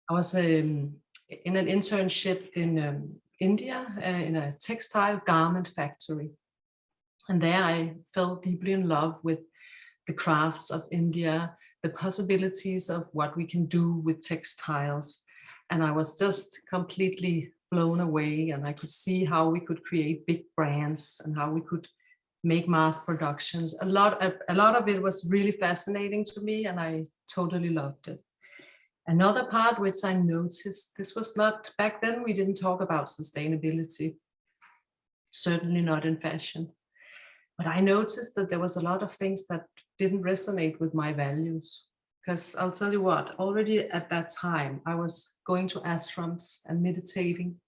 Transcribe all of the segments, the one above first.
I was in an internship in India in a textile garment factory. And there I fell deeply in love with the crafts of India, the possibilities of what we can do with textiles. And I was just completely blown away, and I could see how we could create big brands and how we could make mass productions. A lot of it was really fascinating to me, and I totally loved it. Another part which I noticed, this was not, back then we didn't talk about sustainability, certainly not in fashion. But I noticed that there was a lot of things that didn't resonate with my values. Because I'll tell you what, already at that time, I was going to ashrams and meditating.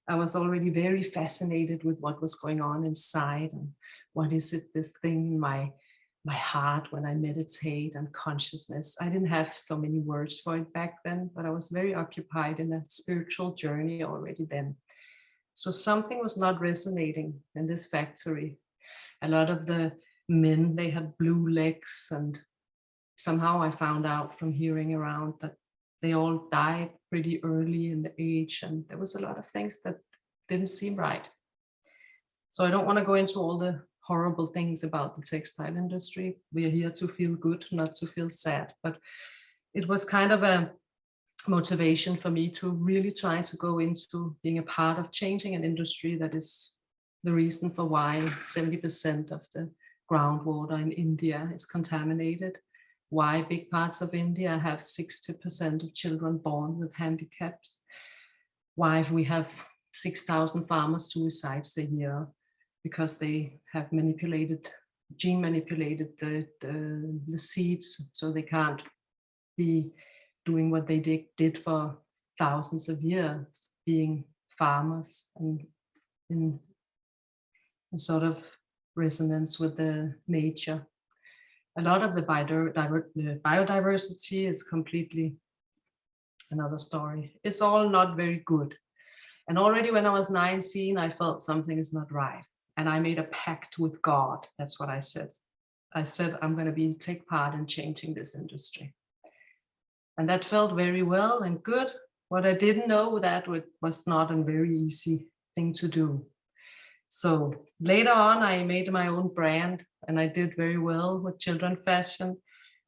I was already very fascinated with what was going on inside and what is it, this thing in my heart when I meditate and consciousness. I didn't have so many words for it back then, but I was very occupied in a spiritual journey already then. So something was not resonating in this factory. A lot of the men, they had blue legs, and somehow I found out from hearing around that they all died pretty early in the age, and there was a lot of things that didn't seem right. So I don't want to go into all the horrible things about the textile industry. We are here to feel good, not to feel sad. But it was kind of a motivation for me to really try to go into being a part of changing an industry that is the reason for why 70% of the groundwater in India is contaminated, why big parts of India have 60% of children born with handicaps, why we have 6,000 farmers suicides a year because they have gene manipulated the seeds, so they can't be doing what they did for thousands of years, being farmers and in sort of resonance with the nature. A lot of the biodiversity is completely another story. It's all not very good. And already when I was 19, I felt something is not right. And I made a pact with God. That's what I said. I said, I'm going to take part in changing this industry. And that felt very well and good. What I didn't know that it was not a very easy thing to do. So later on, I made my own brand, and I did very well with children fashion.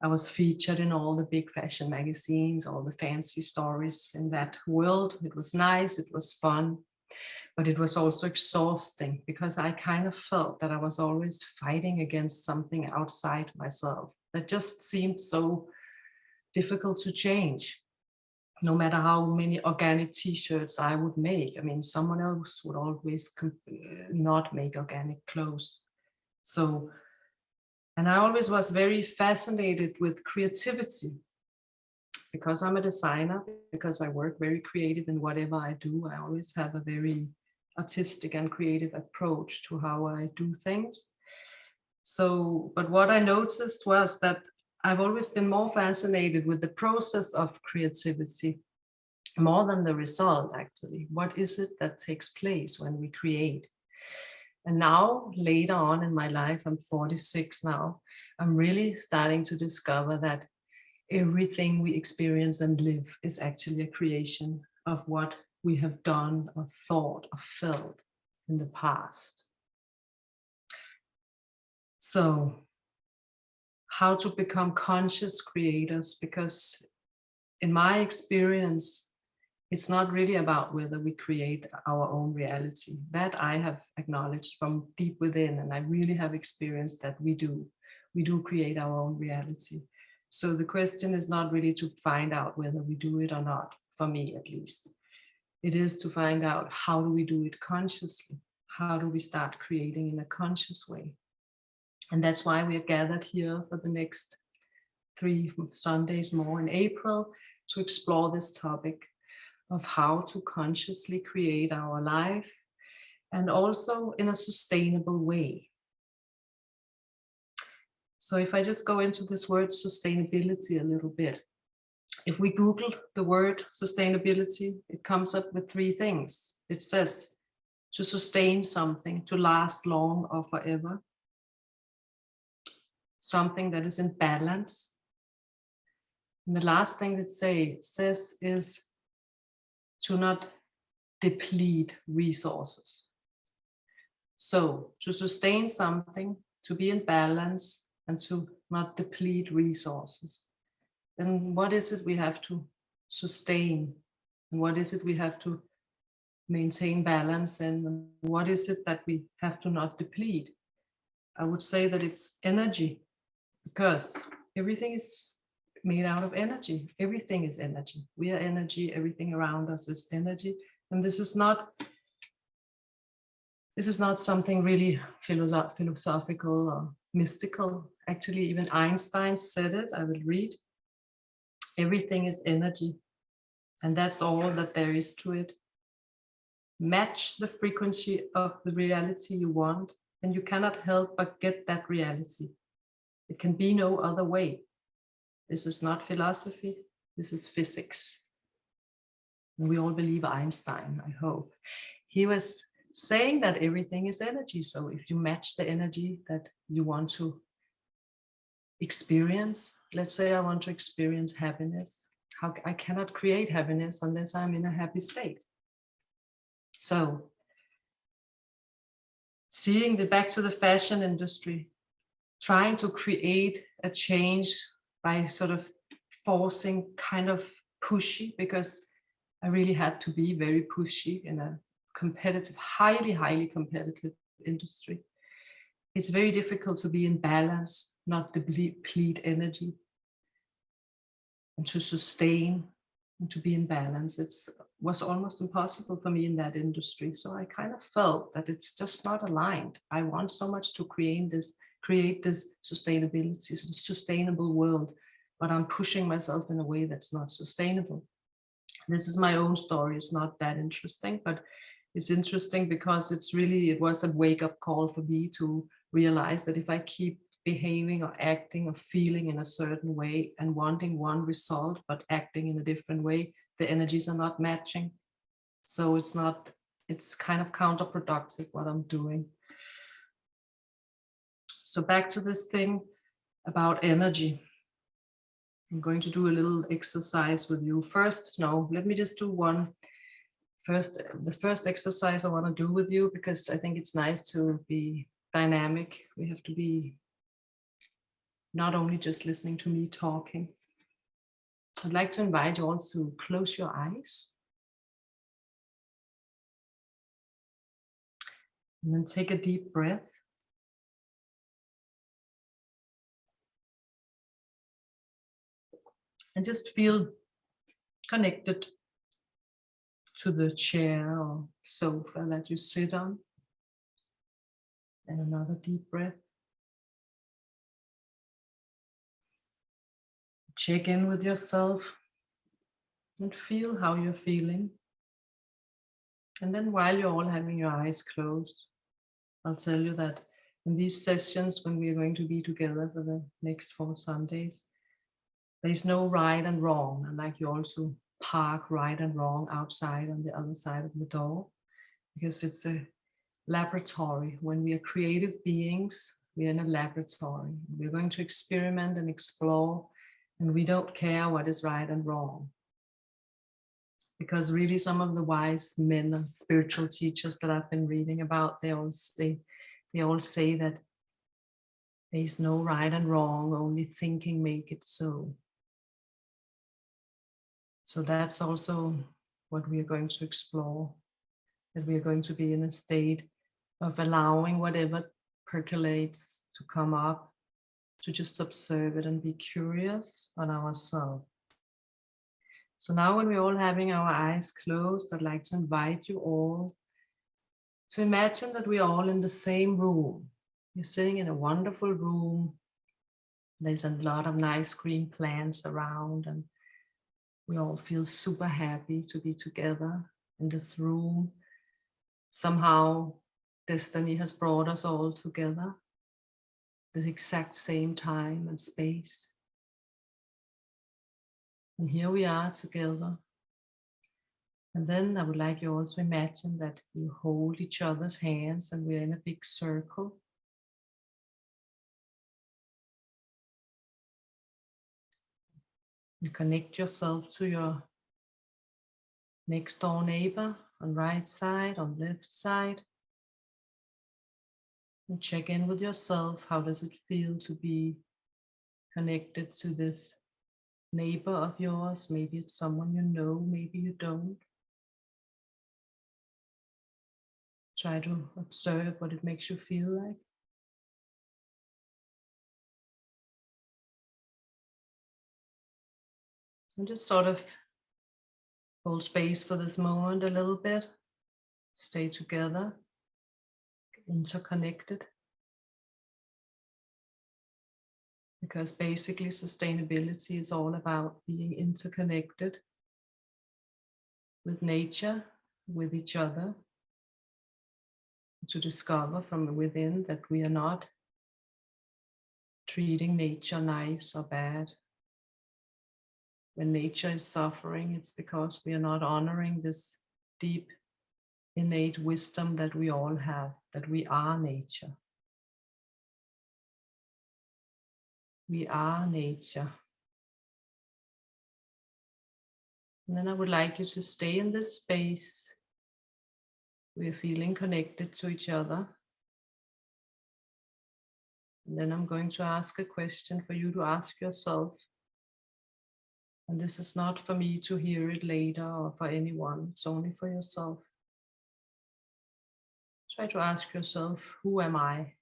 I was featured in all the big fashion magazines, all the fancy stories in that world. It was nice, it was fun, but it was also exhausting because I kind of felt that I was always fighting against something outside myself that just seemed so difficult to change. No matter how many organic t-shirts I would make, I mean, someone else would always not make organic clothes. So, and I always was very fascinated with creativity because I'm a designer, because I work very creative in whatever I do. I always have a very artistic and creative approach to how I do things. So, but what I noticed was that I've always been more fascinated with the process of creativity, more than the result, actually. What is it that takes place when we create? And now, later on in my life, I'm 46 now, I'm really starting to discover that everything we experience and live is actually a creation of what we have done or thought or felt in the past. So, how to become conscious creators, because in my experience, it's not really about whether we create our own reality. That I have acknowledged from deep within, and I really have experienced that we do create our own reality. So the question is not really to find out whether we do it or not, for me at least. It is to find out, how do we do it consciously? How do we start creating in a conscious way? And that's why we are gathered here for the next 3 Sundays more in April to explore this topic of how to consciously create our life, and also in a sustainable way. So if I just go into this word sustainability a little bit, if we Google the word sustainability, it comes up with 3 things. It says to sustain something, to last long or forever, something that is in balance, And the last thing it says is to not deplete resources. So to sustain something, to be in balance, and to not deplete resources. Then what is it we have to sustain? And what is it we have to maintain balance in? And what is it that we have to not deplete? I would say that it's energy, because everything is made out of energy. Everything is energy. We are energy. Everything around us is energy. And this is not something really philosophical or mystical. Actually, even Einstein said it. I will read. Everything is energy. And that's all that there is to it. Match the frequency of the reality you want, and you cannot help but get that reality. It can be no other way. This is not philosophy. This is physics. And we all believe Einstein, I hope. He was saying that everything is energy. So if you match the energy that you want to experience, let's say I want to experience happiness. I cannot create happiness unless I'm in a happy state. So seeing back to the fashion industry, trying to create a change by sort of forcing, kind of pushy, because I really had to be very pushy in a competitive, highly competitive industry. It's very difficult to be in balance, not deplete energy, and to sustain and to be in balance. It was almost impossible for me in that industry. So I kind of felt that it's just not aligned. I want so much to create this sustainability, sustainable world, but I'm pushing myself in a way that's not sustainable. This is my own story. It's not that interesting, but it's interesting because it was a wake-up call for me to realize that if I keep behaving or acting or feeling in a certain way and wanting one result but acting in a different way, the energies are not matching. So it's kind of counterproductive what I'm doing. So back to this thing about energy. I'm going to do a little exercise with you. Let me just do one. The first exercise I want to do with you, because I think it's nice to be dynamic. We have to be not only just listening to me talking. I'd like to invite you all to close your eyes. And then take a deep breath. And just feel connected to the chair or sofa that you sit on. And another deep breath. Check in with yourself and feel how you're feeling. And then while you're all having your eyes closed, I'll tell you that in these sessions, when we are going to be together for the next 4 Sundays, there's no right and wrong. I'd like you all to park right and wrong outside on the other side of the door, because it's a laboratory. When we are creative beings, we are in a laboratory. We're going to experiment and explore, and we don't care what is right and wrong. Because really some of the wise men and spiritual teachers that I've been reading about, they all say that there's no right and wrong, only thinking make it so. So that's also what we are going to explore, that we are going to be in a state of allowing whatever percolates to come up, to just observe it and be curious on ourselves. So now when we're all having our eyes closed, I'd like to invite you all to imagine that we are all in the same room. You're sitting in a wonderful room. There's a lot of nice green plants around, and we all feel super happy to be together in this room. Somehow destiny has brought us all together at the exact same time and space. And here we are together. And then I would like you all to imagine that you hold each other's hands and we're in a big circle. And connect yourself to your next door neighbor on right side, on left side. And check in with yourself. How does it feel to be connected to this neighbor of yours? Maybe it's someone you know, maybe you don't. Try to observe what it makes you feel like. And just sort of hold space for this moment a little bit. Stay together, interconnected. Because basically sustainability is all about being interconnected with nature, with each other, to discover from within that we are not treating nature nice or bad. When nature is suffering, it's because we are not honoring this deep, innate wisdom that we all have, that we are nature. We are nature. And then I would like you to stay in this space. We are feeling connected to each other. And then I'm going to ask a question for you to ask yourself. And this is not for me to hear it later or for anyone, it's only for yourself. Try to ask yourself, who am I?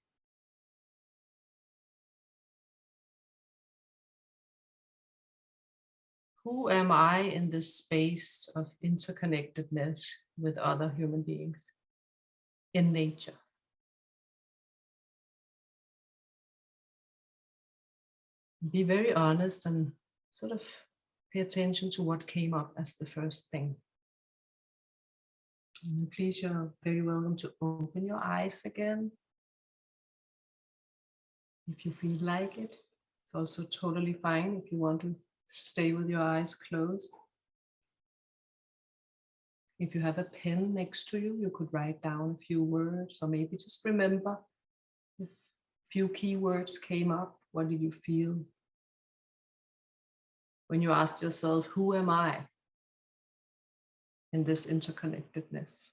Who am I in this space of interconnectedness with other human beings in nature? Be very honest and sort of pay attention to what came up as the first thing. And please, you're very welcome to open your eyes again. If you feel like it, it's also totally fine if you want to stay with your eyes closed. If you have a pen next to you, you could write down a few words, or maybe just remember if a few key words came up. What did you feel when you asked yourself, who am I in this interconnectedness?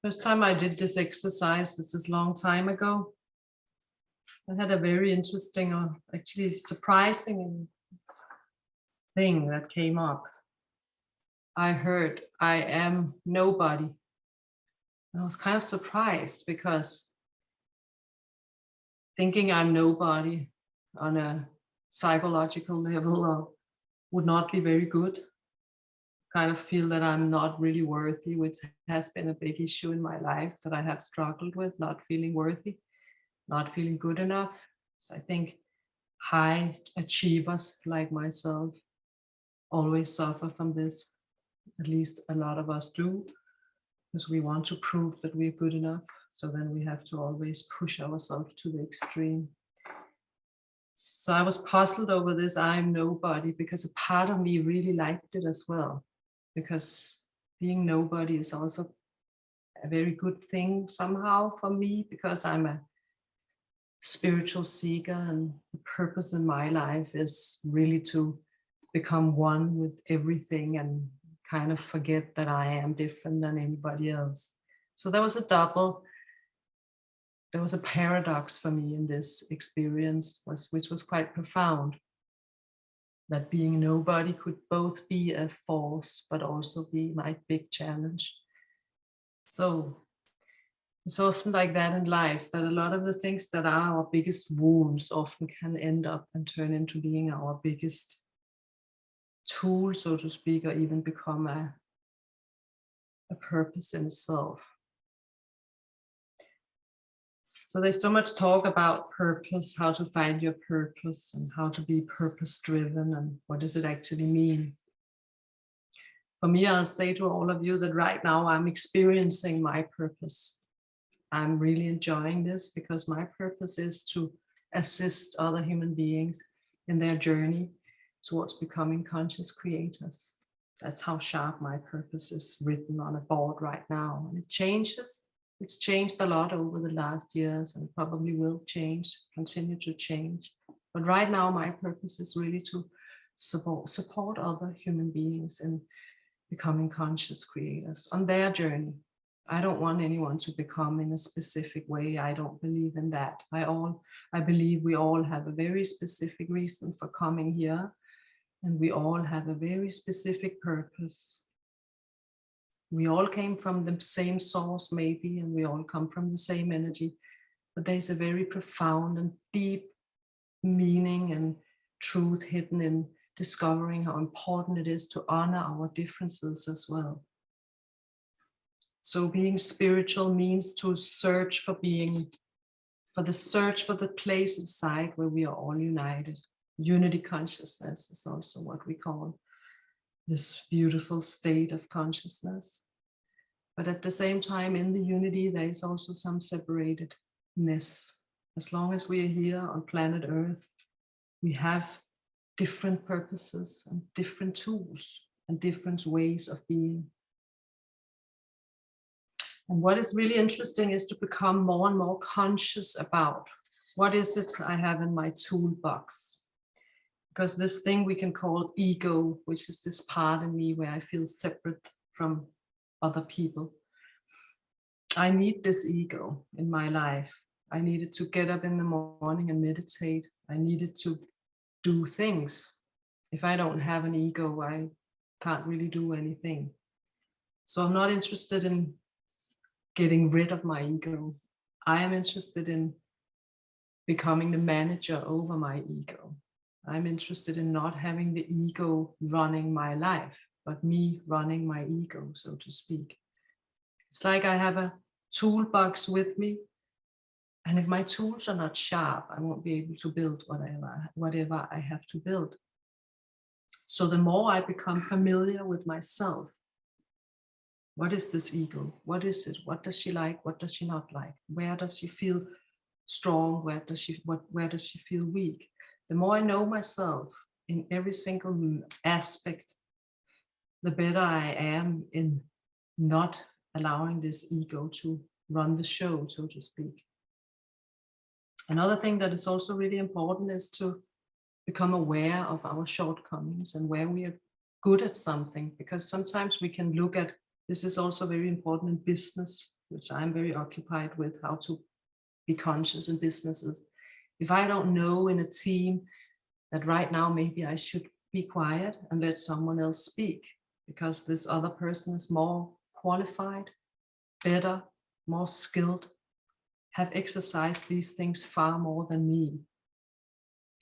First time I did this exercise, this is a long time ago, I had a very interesting, or actually surprising thing that came up. I heard, I am nobody. And I was kind of surprised because thinking I'm nobody on a psychological level would not be very good. Kind of feel that I'm not really worthy, which has been a big issue in my life that I have struggled with, not feeling worthy, not feeling good enough. So I think high achievers like myself always suffer from this. At least a lot of us do, because we want to prove that we're good enough. So then we have to always push ourselves to the extreme. So I was puzzled over this, I'm nobody, because a part of me really liked it as well. Because being nobody is also a very good thing somehow for me, because I'm a spiritual seeker and the purpose in my life is really to become one with everything and kind of forget that I am different than anybody else. So there was a paradox for me in this experience, which was quite profound. That being nobody could both be a force, but also be my big challenge. So it's often like that in life, that a lot of the things that are our biggest wounds often can end up and turn into being our biggest tool, so to speak, or even become a purpose in itself. So there's so much talk about purpose, how to find your purpose and how to be purpose driven and what does it actually mean. For me, I'll say to all of you that right now I'm experiencing my purpose. I'm really enjoying this because my purpose is to assist other human beings in their journey towards becoming conscious creators. That's how sharp my purpose is written on a board right now. And it changes. It's changed a lot over the last years and probably will change, continue to change. But right now, my purpose is really to support other human beings in becoming conscious creators on their journey. I don't want anyone to become in a specific way. I don't believe in that. I believe we all have a very specific reason for coming here, and we all have a very specific purpose. We all came from the same source, maybe, and we all come from the same energy, but there's a very profound and deep meaning and truth hidden in discovering how important it is to honor our differences as well. So being spiritual means to search for the place inside where we are all united. Unity consciousness is also what we call this beautiful state of consciousness. But at the same time, in the unity, there is also some separatedness. As long as we are here on planet Earth, we have different purposes and different tools and different ways of being. And what is really interesting is to become more and more conscious about what is it I have in my toolbox. Because this thing we can call ego, which is this part in me where I feel separate from other people. I need this ego in my life. I needed to get up in the morning and meditate. I needed to do things. If I don't have an ego, I can't really do anything. So I'm not interested in getting rid of my ego. I am interested in becoming the manager over my ego. I'm interested in not having the ego running my life, but me running my ego, so to speak. It's like I have a toolbox with me, and if my tools are not sharp, I won't be able to build whatever I have to build. So the more I become familiar with myself, what is this ego? What is it? What does she like? What does she not like? Where does she feel strong? Where does she feel weak? The more I know myself in every single aspect, the better I am in not allowing this ego to run the show, so to speak. Another thing that is also really important is to become aware of our shortcomings and where we are good at something, because sometimes we can look at, this is also very important in business, which I'm very occupied with, how to be conscious in businesses. If I don't know in a team that right now maybe I should be quiet and let someone else speak, because this other person is more qualified, better, more skilled, have exercised these things far more than me.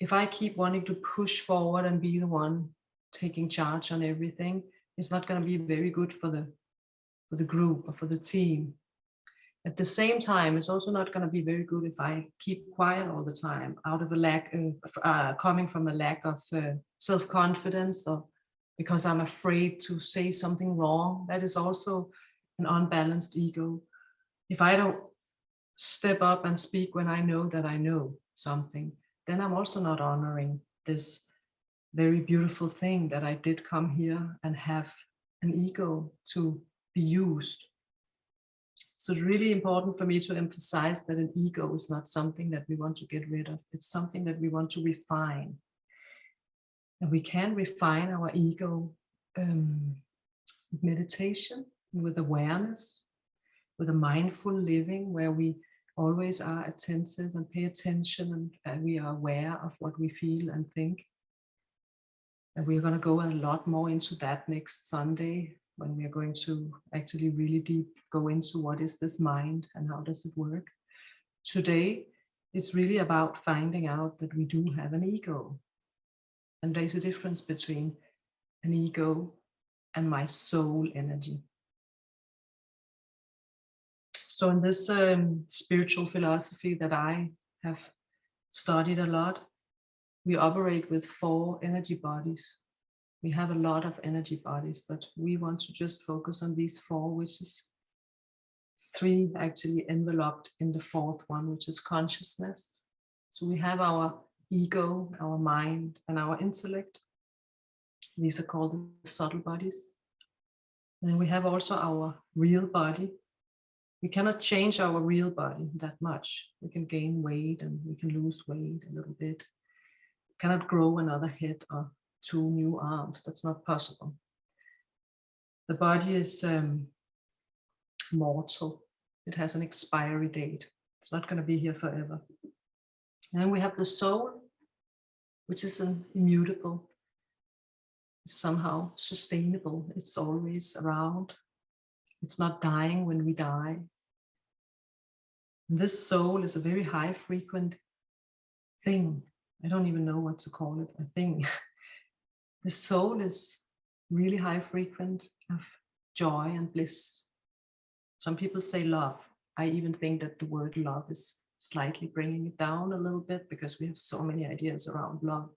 If I keep wanting to push forward and be the one taking charge on everything, it's not going to be very good for the group or for the team. At the same time, it's also not going to be very good if I keep quiet all the time, out of a lack of, coming from a lack of self-confidence, or because I'm afraid to say something wrong. That is also an unbalanced ego. If I don't step up and speak when I know that I know something, then I'm also not honoring this very beautiful thing that I did come here and have an ego to be used. So it's really important for me to emphasize that an ego is not something that we want to get rid of. It's something that we want to refine. And we can refine our ego with meditation, with awareness, with a mindful living where we always are attentive and pay attention, and we are aware of what we feel and think. And we're going to go a lot more into that next Sunday, when we are going to actually really deep go into what is this mind and how does it work. Today, it's really about finding out that we do have an ego. And there's a difference between an ego and my soul energy. So in this spiritual philosophy that I have studied a lot, we operate with 4 energy bodies. We have a lot of energy bodies, but we want to just focus on these 4, which is 3 actually enveloped in the 4th one, which is consciousness. So we have our ego, our mind, and our intellect. These are called the subtle bodies. Then we have also our real body. We cannot change our real body that much. We can gain weight and we can lose weight a little bit. We cannot grow another head or 2 new arms. That's not possible. The body is mortal. It has an expiry date. It's not going to be here forever. And then we have the soul, which is an immutable. It's somehow sustainable. It's always around. It's not dying when we die. And this soul is a very high frequent thing. I don't even know what to call it, a thing. The soul is really high frequent of joy and bliss. Some people say love. I even think that the word love is slightly bringing it down a little bit because we have so many ideas around love.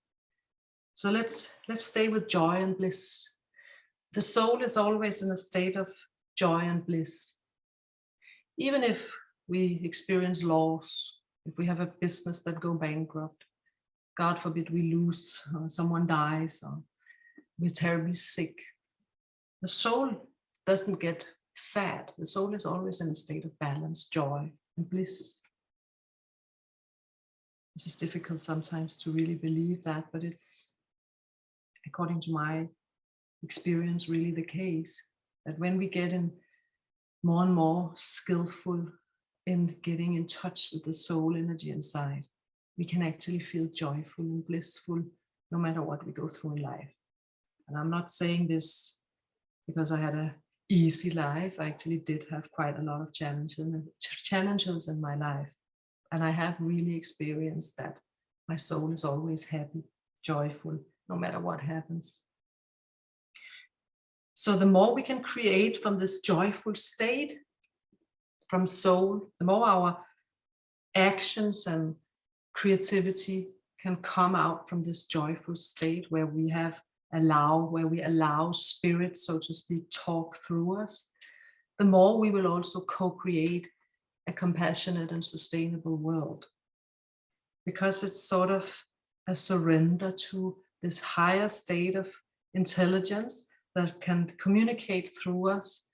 So let's stay with joy and bliss. The soul is always in a state of joy and bliss. Even if we experience loss, if we have a business that go bankrupt, God forbid we lose, someone dies, or we're terribly sick, the soul doesn't get fat. The soul is always in a state of balance, joy, and bliss. This is difficult sometimes to really believe that, but it's, according to my experience, really the case that when we get in more and more skillful in getting in touch with the soul energy inside, we can actually feel joyful and blissful no matter what we go through in life. And I'm not saying this because I had an easy life. I actually did have quite a lot of challenges in my life. And I have really experienced that my soul is always happy, joyful, no matter what happens. So the more we can create from this joyful state, from soul, the more our actions and creativity can come out from this joyful state where we allow spirit, so to speak, talk through us, the more we will also co-create a compassionate and sustainable world. Because it's sort of a surrender to this higher state of intelligence that can communicate through us.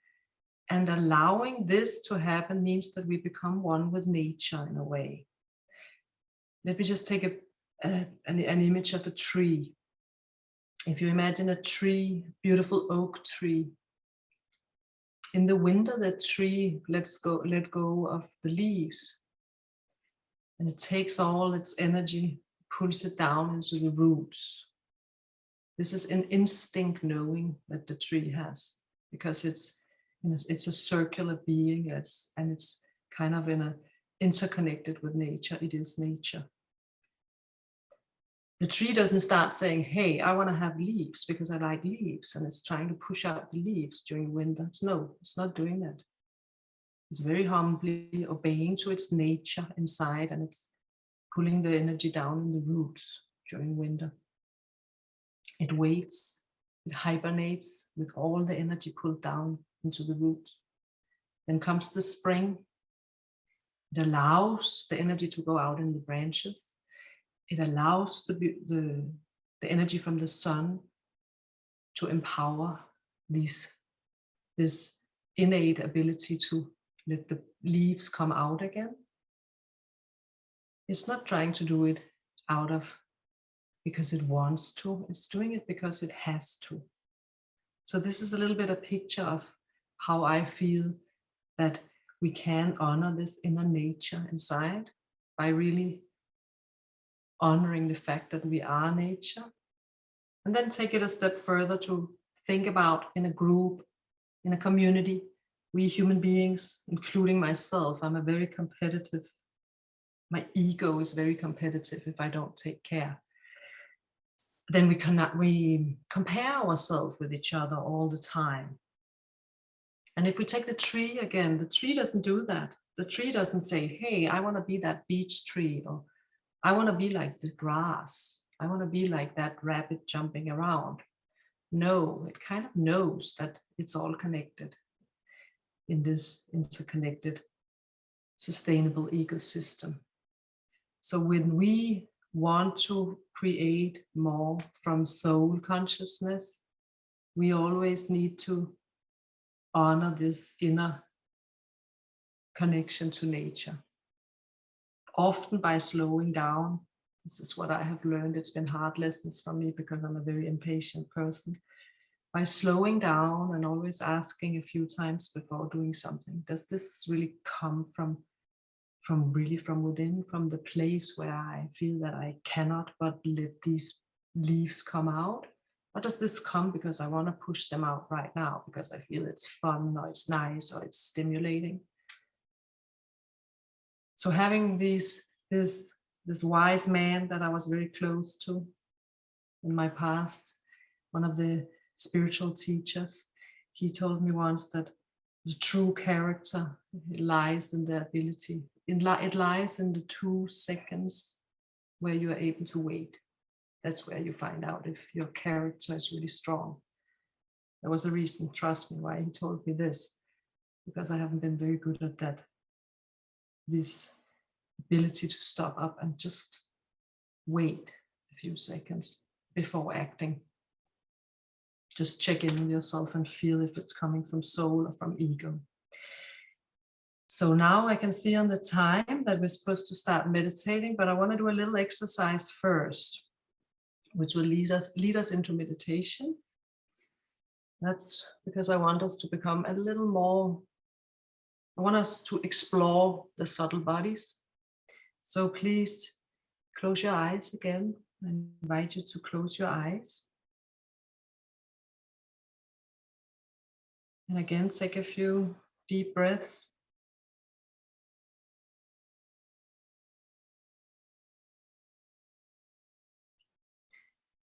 And allowing this to happen means that we become one with nature in a way. Let me just take an image of a tree. If you imagine a tree, beautiful oak tree, in the winter, the tree let go of the leaves, and it takes all its energy, pulls it down into the roots. This is an instinct knowing that the tree has, because it's a circular being, and it's kind of interconnected with nature. It is nature. The tree doesn't start saying, hey, I want to have leaves because I like leaves, and it's trying to push out the leaves during winter. No, it's not doing that. It's very humbly obeying to its nature inside, and it's pulling the energy down in the roots during winter. It waits, it hibernates with all the energy pulled down into the roots. Then comes the spring. It allows the energy to go out in the branches. It allows the energy from the sun to empower this innate ability to let the leaves come out again. It's not trying to do it because it wants to. It's doing it because it has to. So this is a little bit a picture of how I feel that we can honor this inner nature inside by really honoring the fact that we are nature, and then take it a step further to think about in a group, in a community, we human beings, including myself, I'm a very competitive, my ego is very competitive if I don't take care. Then we compare ourselves with each other all the time. And if we take the tree again, the tree doesn't do that. The tree doesn't say, hey, I want to be that beech tree, or I want to be like the grass. I want to be like that rabbit jumping around. No, it kind of knows that it's all connected in this interconnected, sustainable ecosystem. So when we want to create more from soul consciousness, we always need to honor this inner connection to nature. Often by slowing down. This is what I have learned. It's been hard lessons for me because I'm a very impatient person. By slowing down and always asking a few times before doing something, does this really come from within, from the place where I feel that I cannot but let these leaves come out? Or does this come because I want to push them out right now because I feel it's fun or it's nice or it's stimulating? So having this wise man that I was very close to in my past, one of the spiritual teachers, he told me once that the true character lies in the ability, it lies in the 2 seconds where you are able to wait. That's where you find out if your character is really strong. There was a reason, trust me, why he told me this, because I haven't been very good at that. This ability to stop up and just wait a few seconds before acting. Just check in with yourself and feel if it's coming from soul or from ego. So now I can see on the time that we're supposed to start meditating, but I want to do a little exercise first, which will lead us into meditation. That's because I want us to become a little more, I want us to explore the subtle bodies. So please close your eyes again. I invite you to close your eyes. And again, take a few deep breaths.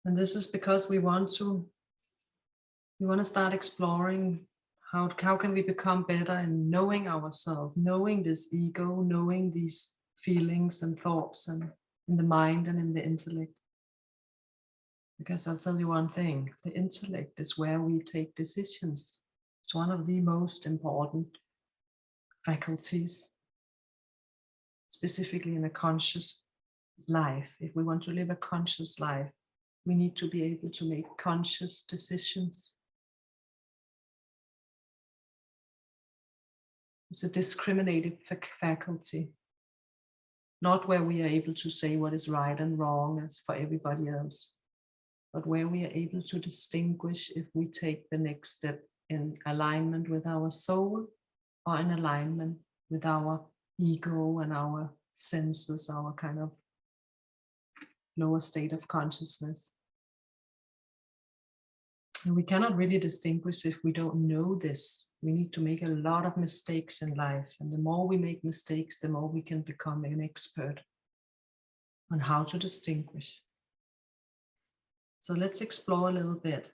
And this is because we want to start exploring how can we become better in knowing ourselves, knowing this ego, knowing these feelings and thoughts and in the mind and in the intellect. Because I'll tell you one thing, the intellect is where we take decisions. It's one of the most important faculties, specifically in a conscious life. If we want to live a conscious life, we need to be able to make conscious decisions. It's a discriminative faculty, not where we are able to say what is right and wrong as for everybody else, but where we are able to distinguish if we take the next step in alignment with our soul or in alignment with our ego and our senses, our kind of lower state of consciousness. And we cannot really distinguish if we don't know this. We need to make a lot of mistakes in life. And the more we make mistakes, the more we can become an expert on how to distinguish. So let's explore a little bit.